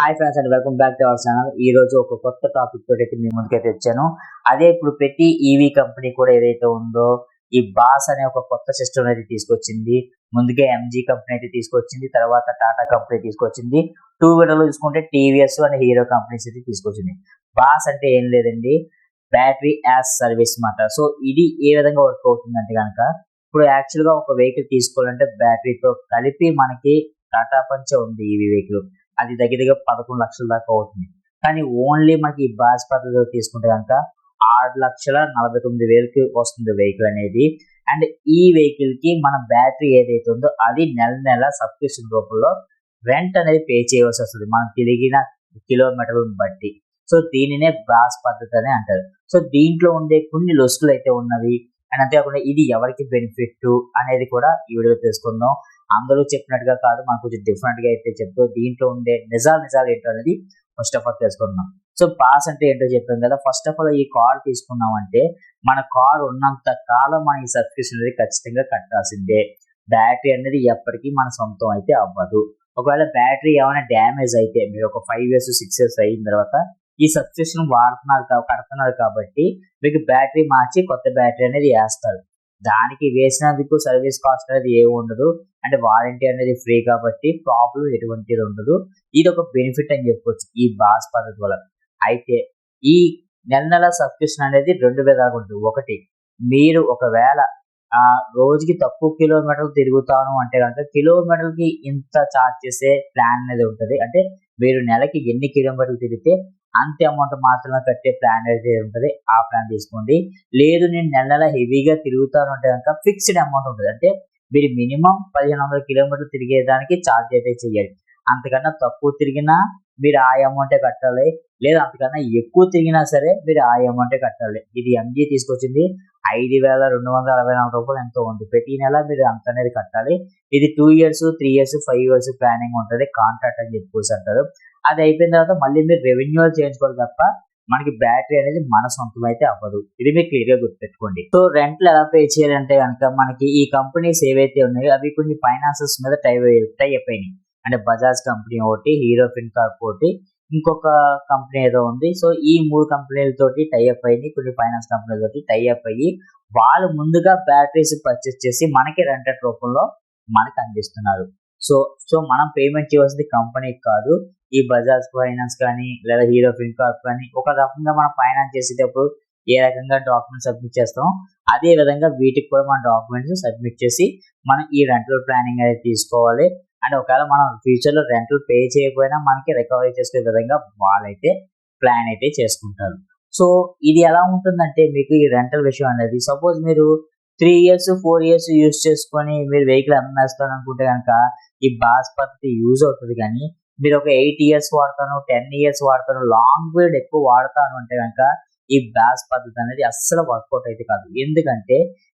Hi friends and welcome back to our channel. ఈ రోజు ఒక కొత్త టాపిక్ తోటి అయితే మీ ముందుకైతే వచ్చాను. అదే ఇప్పుడు ప్రతి ఈవీ కంపెనీ కూడా ఏదైతే ఉందో ఈ బాస్ అనే ఒక కొత్త సిస్టమ్ అయితే తీసుకొచ్చింది. ముందుకే ఎంజీ కంపెనీ అయితే తీసుకొచ్చింది, తర్వాత టాటా కంపెనీ తీసుకొచ్చింది. టూ వీలర్ లో చూసుకుంటే టీవీఎస్ అండ్ హీరో కంపెనీస్ అయితే తీసుకొచ్చింది. బాస్ అంటే ఏం లేదండి, బ్యాటరీ యాజ్ సర్వీస్ మాట. సో ఇది ఏ విధంగా వర్క్ అవుతుందంటే కనుక, ఇప్పుడు యాక్చువల్ గా ఒక వెహికల్ తీసుకోవాలంటే బ్యాటరీతో కలిపి మనకి టాటా పంచే ఉంది ఈవీ వెహికల్. అది దగ్గర దగ్గర 11 లక్షల దాకా అవుతుంది. కానీ ఓన్లీ మనకి ఈ బాస్ పద్ధతిలో తీసుకుంటే కనుక 6,49,000కి వస్తుంది వెహికల్ అనేది. అండ్ ఈ వెహికల్ కి మన బ్యాటరీ ఏదైతే ఉందో అది నెల నెల సబ్స్క్రిప్షన్ రూపంలో రెంట్ అనేది పే చేయవలసి వస్తుంది మనం తిరిగిన కిలోమీటర్లను బట్టి. సో దీనినే బాస్ పద్ధతి అని అంటారు. సో దీంట్లో ఉండే కొన్ని లొసుగులు అయితే ఉన్నవి. అండ్ అంతేకాకుండా ఇది ఎవరికి బెనిఫిట్ అనేది కూడా ఈ వీడియో తెలుసుకుందాం. అందరూ చెప్పినట్టుగా కాదు, మనకు కొంచెం డిఫరెంట్ గా అయితే చెప్తూ దీంట్లో ఉండే నిజాలు ఏంటో అనేది ఫస్ట్ ఆఫ్ ఆల్ తెలుసుకుందాం. సో పాస్ అంటే ఏంటో చెప్పాం కదా. ఫస్ట్ ఆఫ్ ఆల్ ఈ కార్ తీసుకున్నాం అంటే మన కార్ ఉన్నంత కాలం మన ఈ సబ్స్క్రిప్షన్ అనేది ఖచ్చితంగా కట్టాల్సిందే. బ్యాటరీ అనేది ఎప్పటికీ మన సొంతం అయితే అవ్వదు. ఒకవేళ బ్యాటరీ ఏమైనా డ్యామేజ్ అయితే మీరు ఒక 5 years 6 years అయిన తర్వాత ఈ సబ్స్క్రిప్షన్ కడుతున్నారు కాబట్టి మీకు బ్యాటరీ మార్చి కొత్త బ్యాటరీ అనేది వేస్తారు. దానికి వేసినందుకు సర్వీస్ కాస్ట్ అనేది ఏమి ఉండదు. అంటే వారంటీ అనేది ఫ్రీ కాబట్టి ప్రాబ్లం ఎటువంటిది ఉండదు. ఇది ఒక బెనిఫిట్ అని చెప్పుకోవచ్చు ఈ బాస్ పద్ధతి వల్ల. అయితే ఈ నెల నెల సబ్స్క్రిప్షన్ అనేది 2 విధాలుగా ఉంటుంది. ఒకటి, మీరు ఒకవేళ రోజుకి తక్కువ కిలోమీటర్లు తిరుగుతాను అంటే కనుక కిలోమీటర్కి ఇంత ఛార్జ్ చేసే ప్లాన్ అనేది ఉంటుంది. అంటే మీరు నెలకి ఎన్ని కిలోమీటర్లు తిరిగితే అంతే అమౌంట్ మాత్రమే కట్టే ప్లాన్ అయితే ఉంటుంది. ఆ ప్లాన్ తీసుకోండి. లేదు నేను నెల నెల హెవీగా తిరుగుతాను అంటే కనుక ఫిక్స్డ్ అమౌంట్ ఉంటుంది. అంటే మీరు మినిమం 1500 కిలోమీటర్లు తిరిగేదానికి ఛార్జ్ అయితే చెయ్యాలి. అంతకన్నా తక్కువ తిరిగినా మీరు ఆ అమౌంటే కట్టాలి. లేదా అంతకన్నా ఎక్కువ తిరిగినా సరే మీరు ఆ అమౌంటే కట్టాలి. ఇది ఎంజీ తీసుకొచ్చింది. 5,264 రూపాయలు ఎంతో ఉంది. ప్రతి నెల మీరు అంత అనేది కట్టాలి. ఇది 2 years 3 years 5 years ప్లానింగ్ ఉంటుంది. కాంట్రాక్ట్ అని చెప్పేసి అంటారు. అది అయిపోయిన తర్వాత మళ్ళీ మీరు రెవెన్యూల్ చేయించుకోవాలి తప్ప మనకి బ్యాటరీ అనేది మన సొంతం అయితే అవ్వదు. ఇది మీరు క్లియర్ గా గుర్తుపెట్టుకోండి. సో రెంట్లు ఎలా పే చేయాలంటే కనుక మనకి ఈ కంపెనీస్ ఏవైతే ఉన్నాయో అవి కొన్ని ఫైనాన్సెస్ మీద టై అయిపోయినాయి. అంటే బజాజ్ కంపెనీ ఒకటి, హీరో ఫిన్కార్ప్ ఒకటి, ఇంకొక కంపెనీ ఏదో ఉంది. సో ఈ 3 కంపెనీలతోటి టైఅప్ అయ్యి, కొన్ని ఫైనాన్స్ కంపెనీలతోటి టైఅప్ అయ్యి వాళ్ళు ముందుగా బ్యాటరీస్ పర్చేస్ చేసి మనకి రెంటెడ్ రూపంలో మనకి అందిస్తున్నారు. సో సో మనం పేమెంట్ చేయవలసింది కంపెనీకి కాదు. ఈ బజాజ్ ఫైనాన్స్ కానీ లేదా హీరో ఫిన్కార్ప్ కానీ ఒక రకంగా మనం ఫైనాన్స్ చేసేటప్పుడు ఏ రకంగా డాక్యుమెంట్స్ సబ్మిట్ చేస్తామో అదే విధంగా వీటికి కూడా మన డాక్యుమెంట్స్ సబ్మిట్ చేసి మనం ఈ రెంటల్ ప్లానింగ్ అనేది తీసుకోవాలి. అండ్ ఒకవేళ మనం ఫ్యూచర్ లో రెంటల్ పే చేయకపోయినా మనకి రికవరీ చేసుకునే విధంగా వాళ్ళైతే ప్లాన్ అయితే చేసుకుంటారు. సో ఇది ఎలా ఉంటుందంటే మీకు ఈ రెంటల్ విషయం అనేది, సపోజ్ మీరు 3 years 4 years యూజ్ చేసుకొని మీరు వెహికల్ అమ్మేస్తాను అనుకుంటే కనుక ఈ బాస్ పద్ధతి యూజ్ అవుతుంది. కానీ మీరు ఒక 8 years వాడతాను, 10 years వాడతాను, లాంగ్ పీరియడ్ ఎక్కువ వాడతాను అంటే కనుక ఈ బాస్ పద్ధతి అనేది అస్సలు వర్కౌట్ అయితే కాదు. ఎందుకంటే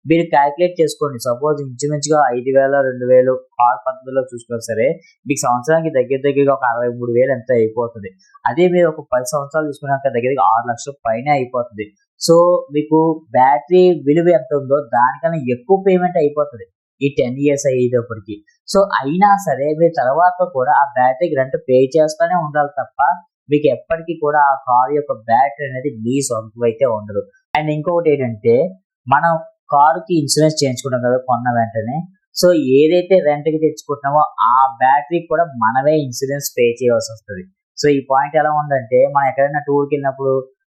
మీరు క్యాలిక్యులేట్ చేసుకోండి. సపోజ్ ఇంచుమించుగా 5,000 2,000 కార్ పద్ధతిలో చూసుకున్నా సరే మీకు సంవత్సరానికి దగ్గరగా ఒక 63,000 ఎంత అయిపోతుంది. అదే మీరు ఒక 10 సంవత్సరాలు చూసుకున్నాక దగ్గరగా 6 లక్షల పైన అయిపోతుంది. సో మీకు బ్యాటరీ విలువ ఎంత ఉందో దానికన్నా ఎక్కువ పేమెంట్ అయిపోతుంది ఈ 10 years అయ్యేటప్పటికి. సో అయినా సరే మీరు తర్వాత కూడా ఆ బ్యాటరీకి రెంట్ పే చేస్తూనే ఉండాలి తప్ప మీకు ఎప్పటికీ కూడా ఆ కార్ యొక్క బ్యాటరీ అనేది మీ సొంతం అయితే ఉండదు. అండ్ ఇంకొకటి ఏంటంటే, మనం కారుకి ఇన్సూరెన్స్ చేయించుకుంటాం కదా కొన్న వెంటనే. సో ఏదైతే రెంట్ కి తెచ్చుకుంటున్నామో ఆ బ్యాటరీ కూడా మనమే ఇన్సూరెన్స్ పే చేయవలసి వస్తుంది. సో ఈ పాయింట్ ఎలా ఉందంటే, మనం ఎక్కడైనా టూర్కి వెళ్ళినప్పుడు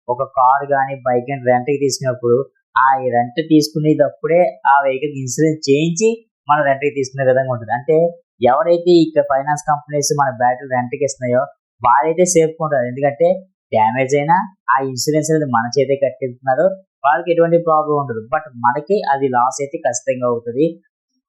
ఒక కార్ కానీ బైక్ కానీ రెంట్ కి తీసుకున్నప్పుడు ఆ రెంట్ తీసుకునేటప్పుడే ఆ వెహికల్ ఇన్సూరెన్స్ చేయించి మనం రెంట్ కి తీసుకునే విధంగా ఉంటుంది. అంటే ఎవరైతే ఇక్కడ ఫైనాన్స్ కంపెనీస్ మన బ్యాటరీ రెంట్ కి ఇస్తున్నాయో వాళ్ళైతే సేఫ్ ఉంటారు. ఎందుకంటే డ్యామేజ్ అయినా ఆ ఇన్సూరెన్స్ అనేది మన చేతే కట్టిస్తున్నారు. వాళ్ళకి ఎటువంటి ప్రాబ్లం ఉండదు. బట్ మనకి అది లాస్ అయితే ఖచ్చితంగా అవుతుంది.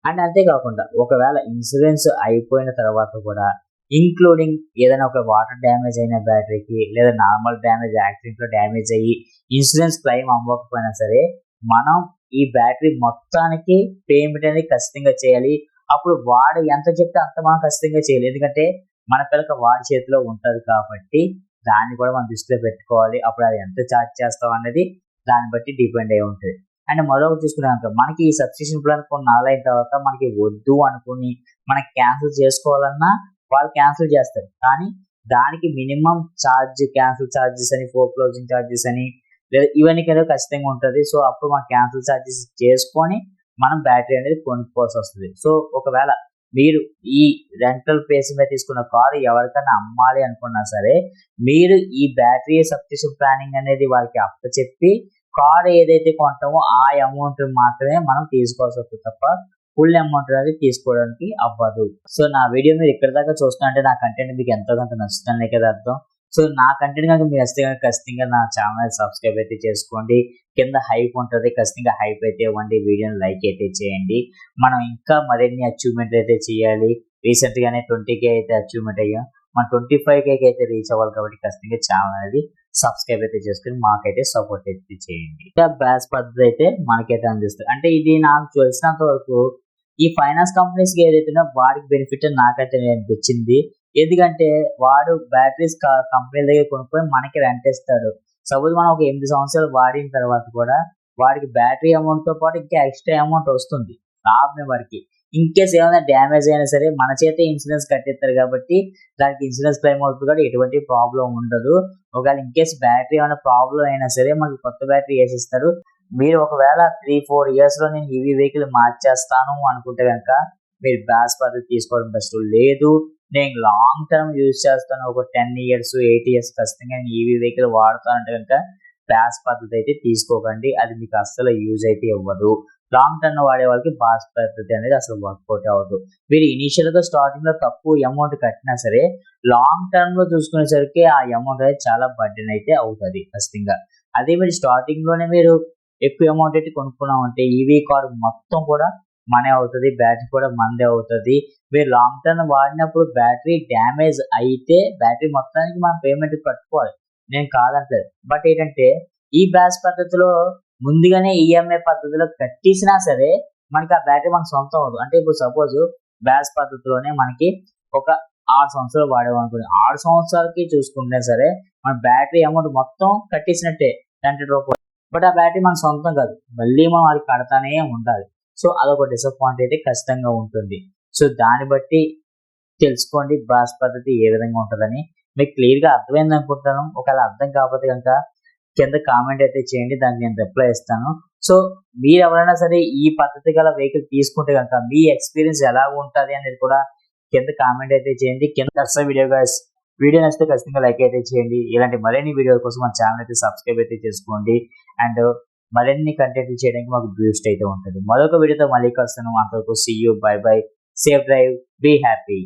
అండ్ అంతేకాకుండా ఒకవేళ ఇన్సూరెన్స్ అయిపోయిన తర్వాత కూడా ఇంక్లూడింగ్ ఏదైనా ఒక వాటర్ డ్యామేజ్ అయిన బ్యాటరీకి లేదా నార్మల్ డ్యామేజ్ యాక్సిడెంట్ లో డ్యామేజ్ అయ్యి ఇన్సూరెన్స్ క్లెయిమ్ అవ్వకపోయినా సరే మనం ఈ బ్యాటరీ మొత్తానికి పేమెంట్ అనేది ఖచ్చితంగా చేయాలి. అప్పుడు వాడు ఎంత చెప్తే అంత మనం ఖచ్చితంగా చేయాలి. ఎందుకంటే మన పిల్లక వాడి చేతిలో ఉంటది కాబట్టి దాన్ని కూడా మనం దృష్టిలో పెట్టుకోవాలి. అప్పుడు అది ఎంత ఛార్జ్ చేస్తాం అనేది దాన్ని బట్టి డిపెండ్ అయి ఉంటుంది. అండ్ మరొకటి చూసుకున్నాక మనకి ఈ సబ్స్క్రిప్షన్ ప్లాన్ కొన్ని నాలైన తర్వాత మనకి వద్దు అనుకుని మనం క్యాన్సిల్ చేసుకోవాలన్నా వాళ్ళు క్యాన్సిల్ చేస్తారు. కానీ దానికి మినిమం ఛార్జ్, క్యాన్సిల్ ఛార్జెస్ అని, ఫోర్ క్లోజింగ్ ఛార్జెస్ అని, లేదా ఇవన్నీ కదా ఖచ్చితంగా ఉంటుంది. సో అప్పుడు మనం క్యాన్సిల్ ఛార్జెస్ చేసుకొని మనం బ్యాటరీ అనేది కొనుక్కోవాల్సి వస్తుంది. సో ఒకవేళ మీరు ఈ రెంటల్ ప్లేస్ మీద తీసుకున్న కారు ఎవరికైనా అమ్మాలి అనుకున్నా సరే, మీరు ఈ బ్యాటరీ సబ్స్క్రిప్షన్ ప్లానింగ్ అనేది వాళ్ళకి అప్పచెప్పి కార్ ఏదైతే కొంటామో ఆ అమౌంట్ మాత్రమే మనం తీసుకోవాల్సి వస్తుంది తప్ప ఫుల్ అమౌంట్ అనేది తీసుకోవడానికి అవ్వదు. సో నా వీడియో మీరు ఇక్కడ దాకా చూస్తున్నా నా కంటెంట్ మీకు ఎంతో కొంత నచ్చుతుందనే కదా అర్థం. సో నా కంటెంట్ కనుక మీరు వస్తే కనుక ఖచ్చితంగా నా ఛానల్ సబ్స్క్రైబ్ అయితే చేసుకోండి. కింద హైప్ ఉంటుంది, ఖచ్చితంగా హైప్ అయితే ఇవ్వండి, వీడియోని లైక్ అయితే చేయండి. మనం ఇంకా మరిన్ని అచీవ్మెంట్ అయితే చేయాలి. రీసెంట్ గానే 20K అయితే అచీవ్మెంట్ అయ్యాం. మనం 25K అయితే రీచ్ అవ్వాలి కాబట్టి ఖచ్చితంగా ఛానల్ అనేది సబ్స్క్రైబ్ అయితే చేసుకుని మాకైతే సపోర్ట్ అయితే చేయండి. ఇంకా బ్యాస్ పద్ధతి అయితే మనకైతే అందిస్తుంది. అంటే ఇది నాకు తెలిసినంత వరకు ఈ ఫైనాన్స్ కంపెనీస్ కి ఏదైతే వాడికి బెనిఫిట్ నాకైతే అనిపించింది. ఎందుకంటే వాడు బ్యాటరీస్ కంపెనీ దగ్గర కొనుక్కొని మనకి రెంట్ ఇస్తాడు. సపోజ్ మనం ఒక 8 సంవత్సరాలు వాడిన తర్వాత కూడా వాడికి బ్యాటరీ అమౌంట్ తో పాటు ఇంకా ఎక్స్ట్రా అమౌంట్ వస్తుంది లాభమే వాడికి. ఇన్ కేస్ ఏమైనా డ్యామేజ్ అయినా సరే మన చేతే ఇన్సూరెన్స్ కట్టిస్తారు కాబట్టి దానికి ఇన్సూరెన్స్ క్లెయిమ్ అవుతుంది కూడా ఎటువంటి ప్రాబ్లం ఉండదు. ఒకవేళ ఇన్ కేస్ బ్యాటరీ ఏమైనా ప్రాబ్లం అయినా సరే మనకి కొత్త బ్యాటరీ వేసిస్తారు. మీరు ఒకవేళ 3-4 ఇయర్స్ లో నేను ఈవీ వెహికల్ మార్చేస్తాను అనుకుంటే కనుక మీరు బ్యాస్ పద్ధతి తీసుకోవడం బెస్ట్. లేదు నేను లాంగ్ టర్మ్ యూజ్ చేస్తాను, ఒక 10 ఇయర్స్ 8 ఇయర్స్ ఖచ్చితంగా నేను ఈవీ వెహికల్ వాడతాను అంటే కనుక బ్యాస్ పద్ధతి అయితే తీసుకోకండి. అది మీకు అస్సలు యూజ్ అయితే ఇవ్వదు. లాంగ్ టర్మ్ వాడే వాళ్ళకి బ్యాస్ పద్ధతి అనేది అసలు వర్కౌట్ అవ్వదు. మీరు ఇనిషియల్ గా స్టార్టింగ్ లో తక్కువ అమౌంట్ కట్టినా సరే లాంగ్ టర్మ్ లో చూసుకునేసరికి ఆ అమౌంట్ అనేది చాలా బర్డెన్ అయితే అవుతుంది ఖచ్చితంగా. అదే మీరు స్టార్టింగ్ లోనే మీరు ఎక్కువ అమౌంట్ అయితే కొనుక్కున్నామంటే ఈవీ కార్ మొత్తం కూడా మనే అవుతుంది, బ్యాటరీ కూడా మనదే అవుతుంది. మీరు లాంగ్ టర్మ్ వాడినప్పుడు బ్యాటరీ డ్యామేజ్ అయితే బ్యాటరీ మొత్తానికి మనం పేమెంట్ కట్టుకోవాలి, నేను కాదంటలేదు. బట్ ఏంటంటే ఈ బ్యాస్ పద్ధతిలో ముందుగానే ఈఎంఐ పద్ధతిలో కట్టేసినా సరే మనకి ఆ బ్యాటరీ మనకు సొంతం అవ్వదు. అంటే ఇప్పుడు సపోజ్ బ్యాస్ పద్ధతిలోనే మనకి ఒక 6 సంవత్సరాలు వాడేమనుకోండి, 6 సంవత్సరాలకి చూసుకుంటే సరే మన బ్యాటరీ అమౌంట్ మొత్తం కట్టేసినట్టే 10 రూపాయలు. బట్ ఆ బ్యాటరీ మన సొంతం కాదు, మళ్ళీ మనం అది కడతానే ఉండాలి. సో అదొక డిసప్పాయింట్ అయితే ఖచ్చితంగా ఉంటుంది. సో దాన్ని బట్టి తెలుసుకోండి బ్యాస్ పద్ధతి ఏ విధంగా ఉంటుందని. మీకు క్లియర్ గా అర్థమైంది అనుకుంటాను. ఒకవేళ అర్థం కాకపోతే కనుక కింద కామెంట్ అయితే చేయండి, దానికి నేను రిప్లై ఇస్తాను. సో మీరు ఎవరైనా సరే ఈ పద్ధతి గల వెహికల్ తీసుకుంటే కనుక మీ ఎక్స్పీరియన్స్ ఎలా ఉంటుంది అనేది కూడా కింద కామెంట్ అయితే చేయండి. కింద వీడియో గైస్, వీడియో నచ్చితే ఖచ్చితంగా లైక్ అయితే చేయండి. ఇలాంటి మరిన్ని వీడియోల కోసం మన ఛానల్ అయితే సబ్స్క్రైబ్ అయితే చేసుకోండి. అండ్ మరిన్ని కంటెంట్ చేయడానికి మాకు బూస్ట్ అయితే ఉంటుంది. మరొక వీడియోతో మళ్ళీ కలుస్తాను. అంతవరకు see you, bye bye, safe drive, be happy.